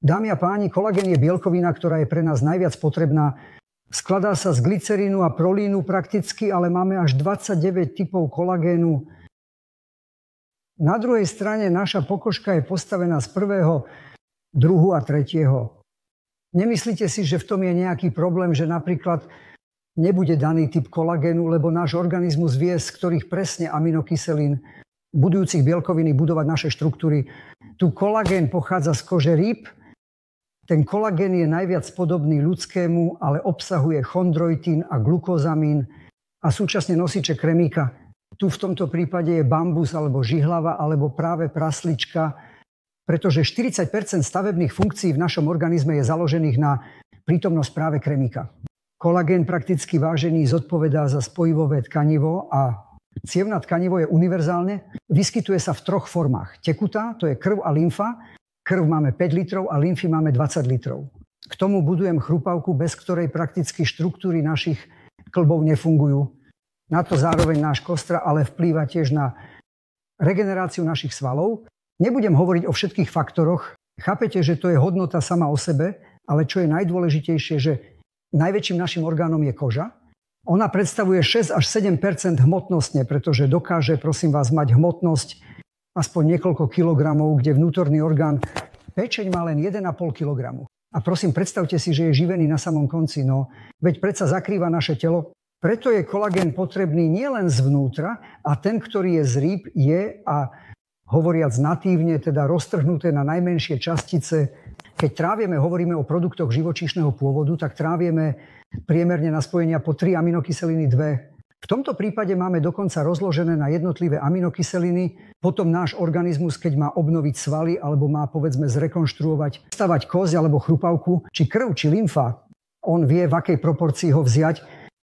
Dámy a páni, kolagén je bielkovina, ktorá je pre nás najviac potrebná. Skladá sa z glycerínu a prolínu prakticky, ale máme až 29 typov kolagénu. Na druhej strane naša pokožka je postavená z prvého, druhu a tretieho. Nemyslíte si, že v tom je nejaký problém, že napríklad nebude daný typ kolagénu, lebo náš organizmus vie, z ktorých presne aminokyselín budujúcich bielkoviny budovať naše štruktúry. Tu kolagén pochádza z kože rýb. Ten kolagén je najviac podobný ľudskému, ale obsahuje chondroitín a glukózamín a súčasne nosiče kremíka. Tu v tomto prípade je bambus alebo žihlava alebo práve praslička, pretože 40% stavebných funkcií v našom organizme je založených na prítomnosť práve kremíka. Kolagén prakticky vážený zodpovedá za spojivové tkanivo a cievna tkanivo je univerzálne. Vyskytuje sa v troch formách. Tekutá, to je krv a lymfa. Krv máme 5 litrov a lymfy máme 20 litrov. K tomu budujem chrupavku, bez ktorej prakticky štruktúry našich kĺbov nefungujú. Na to zároveň náš kostra ale vplýva tiež na regeneráciu našich svalov. Nebudem hovoriť o všetkých faktoroch. Chápete, že to je hodnota sama o sebe, ale čo je najdôležitejšie, že najväčším našim orgánom je koža. Ona predstavuje 6 až 7 % hmotnostne, pretože dokáže, prosím vás, mať hmotnosť aspoň niekoľko kilogramov, kde vnútorný orgán pečeň má len 1,5 kilogramu. A prosím, predstavte si, že je živený na samom konci. No, veď predsa zakrýva naše telo. Preto je kolagén potrebný nielen zvnútra a ten, ktorý je z rýb, je a hovoriac natívne, teda roztrhnuté na najmenšie častice. Keď trávieme, hovoríme o produktoch živočíšneho pôvodu, tak trávieme priemerne na spojenia po 3 aminokyseliny 2. V tomto prípade máme dokonca rozložené na jednotlivé aminokyseliny. Potom náš organizmus, keď má obnoviť svaly alebo má, povedzme, zrekonštruovať, stavať kosť alebo chrupavku, či krv, či lymfa, on vie, v akej proporcii ho vziať.